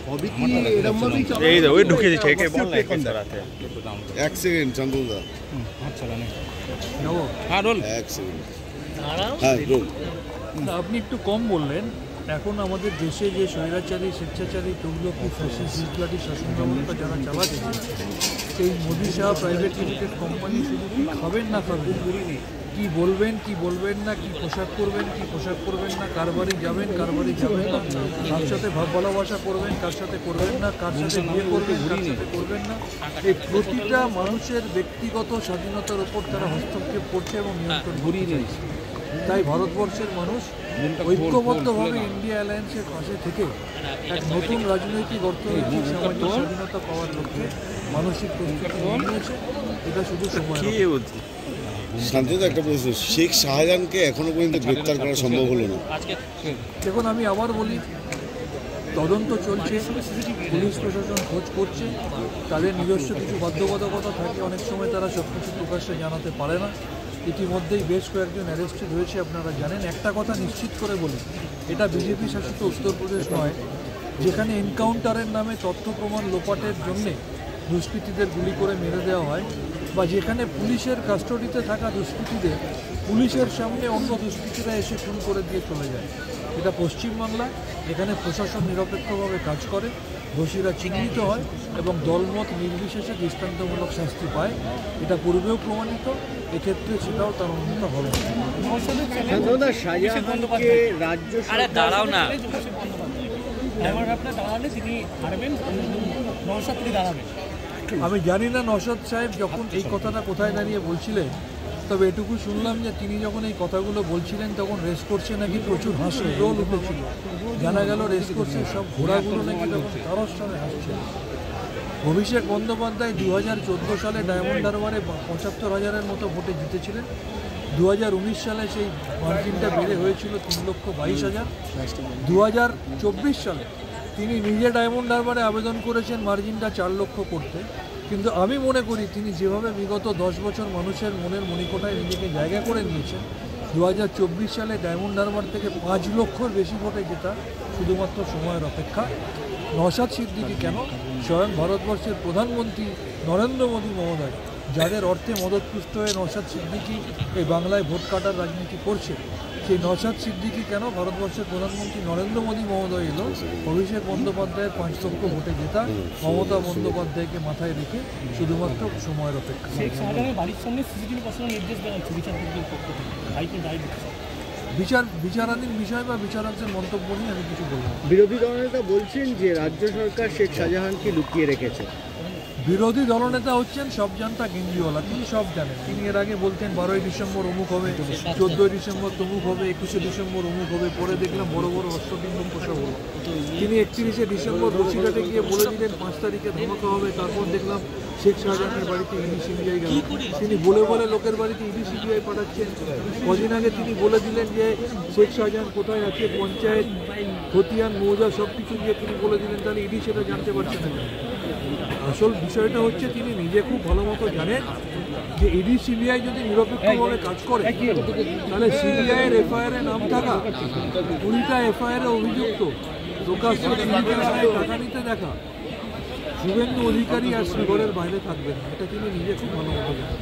সবই কি এরকমভাবেই এই তো ওই ঢুকে দিচ্ছে একে বল না একে সরাতে এক সেকেন্ড চন্দুদা হাত চালানে হ্যাঁ রোল এক সেকেন্ড হ্যাঁ রোল আপনি একটু কম বললেন। এখন আমাদের দেশে যে স্বৈরাচারী স্বেচ্ছাচারী তুগলকি ফ্যাসিস্ট হিটলারি শাসন ব্যবস্থা যারা চালাচ্ছে, সেই Modi Shah private limited company শুধু কি খাবেন না খাবেন, কি বলবেন কি বলবেন না, কি পোশাক করবেন কি পোশাক করবেন না, কার বাড়ি যাবেন কার বাড়ি যাবেন না, কার সাথে ভাব ভালোবাসা করবেন কার সাথে করবেন না, কার সাথে বিয়ে করবেন কার সাথে করবেন না, এই প্রতিটা মানুষের ব্যক্তিগত স্বাধীনতার উপর তারা হস্তক্ষেপ করছে এবং নিয়ন্ত্রণ ঘুরিয়ে দিয়েছে। তাই ভারতবর্ষের মানুষ ঐক্যবদ্ধভাবে ইন্ডিয়া অ্যালায়েন্সের পাশে থেকে এক নতুন রাজনৈতিক অর্থনৈতিক সামাজিক স্বাধীনতা পাওয়ার লক্ষ্যে মানসিক প্রস্তুতি নিয়েছে। এটা শুধু সময়। শান্তদা একটা প্রশ্ন, শেখ শাহজাহানকে এখনো পর্যন্ত গ্রেপ্তার করা সম্ভব হলো না। দেখুন আমি আবার বলি, তদন্ত চলছে, পুলিশ প্রশাসন খোঁজ করছে, তাদের নিজস্ব কিছু বাধ্যবাধকতা থাকে, অনেক সময় তারা সব কিছু প্রকাশ্যে জানাতে পারে না। ইতিমধ্যেই বেশ কয়েকজন অ্যারেস্টেড হয়েছে আপনারা জানেন। একটা কথা নিশ্চিত করে বলি, এটা বিজেপি শাসিত উত্তরপ্রদেশ নয়, যেখানে এনকাউন্টারের নামে তথ্য প্রমাণ লোপাটের জন্যে দুষ্কৃতীদের গুলি করে মেরে দেওয়া হয়, বা যেখানে পুলিশের কাস্টডিতে থাকা দুষ্কৃতীদের পুলিশের সামনে অন্য দুষ্কৃতীরা এসে খুন করে দিয়ে চলে যায়। এটা পশ্চিমবাংলা, এখানে প্রশাসন নিরপেক্ষভাবে কাজ করে, দোষীরা চিহ্নিত হয় এবং দলমত নির্বিশেষে দৃষ্টান্তমূলক শাস্তি পায়। এটা পূর্বেও প্রমাণিত, এক্ষেত্রে সেটাও তার অন্যতা হবে। আমি জানি না নওশাদ সাহেব যখন এই কথাটা কোথায় দাঁড়িয়ে বলছিলেন, তবে এটুকু শুনলাম যে তিনি যখন এই কথাগুলো বলছিলেন তখন রেসকোর্সে নাকি প্রচুর হাসি রোল উঠেছিল। জানা গেল রেসকোর্সের সব ঘোড়াগুলো নাকি তখন তারর সঙ্গে হাসছে। অভিষেক বন্দ্যোপাধ্যায় 2014 সালে ডায়মন্ড হারবারে 75,000-এর মতো ভোটে জিতেছিলেন। 2019 সালে সেই মার্জিনটা বেড়ে হয়েছিল 3,22,000। 2024 সালে তিনি নিজে ডায়মন্ড হারবারে আবেদন করেছেন মার্জিনটা 4 লক্ষ করতে। কিন্তু আমি মনে করি তিনি যেভাবে বিগত 10 বছর মানুষের মনের মণিকোঠায় নিজেকে জায়গা করে নিয়েছেন, 2024 সালে ডায়মন্ড হারবার থেকে 5 লক্ষর বেশি ভোটে জেতা শুধুমাত্র সময়ের অপেক্ষা। নওশাদ সিদ্দিকী কেন, স্বয়ং ভারতবর্ষের প্রধানমন্ত্রী নরেন্দ্র মোদী মহোদয়, যাদের অর্থে মদতপুষ্ট হয়ে নওশাদ সিদ্দিকী এই বাংলায় ভোট কাটার রাজনীতি করছে, সেই নওশাদ সিদ্দিকী কেন ভারতবর্ষের প্রধানমন্ত্রী নরেন্দ্র মোদী মহোদয় এলো অভিষেক বন্দ্যোপাধ্যায়ের 5 লক্ষ ভোটে জেতা, মমতা বন্দ্যোপাধ্যায়কে মাথায় রেখে শুধুমাত্র সময়ের অপেক্ষা। বিচারাধীন বিষয় বা বিচারাধীন মন্তব্য নিয়ে আমি কিছু বললাম। বিরোধী দলনেতা বলছেন যে রাজ্য সরকার শেখ শাহজাহানকে লুকিয়ে রেখেছে। বিরোধী দলনেতা হচ্ছেন সব জানতা গেঞ্জিওয়ালা, তিনি সব জানেন। তিনি এর আগে বলতেন 12ই ডিসেম্বর অমুক হবে, 14ই ডিসেম্বর তমুক হবে, 21শে ডিসেম্বর অমুক হবে, পরে দেখলাম বড় বড় অষ্টদিন প্রসব হলো। তিনি 31শে ডিসেম্বর বসিরহাটে গিয়ে বলে দিলেন 5 তারিখে ধামাকা হবে, তারপর দেখলাম শেখ শাহজাহানের বাড়িতে ইডি সিবিআই গেল। তিনি বলে বলে লোকের বাড়িতে ইডি সিবিআই পাঠাচ্ছেন। কদিন আগে তিনি বলে দিলেন যে শেখ শাহজাহান কোথায় আছে, পঞ্চায়েত খতিয়ান মৌজা সব কিছু দিয়ে তিনি বলে দিলেন, তাহলে ইডি সেটা জানতে পারছে না। আসল বিষয়টা হচ্ছে তিনি নিজে খুব ভালো মতো জানেন যে ইডি সিবিআই যদি নিরপেক্ষভাবে কাজ করে, তাহলে সিবিআইয়ের এফআইআর এ নাম থাকা 20টা এফআইআর এ অভিযুক্ত প্রকাশ্য টাকা নিতে দেখা শুভেন্দু অধিকারী আর শ্রীগড়ের বাইরে থাকবেন। এটা তিনি নিজে খুব ভালো মতো জানেন।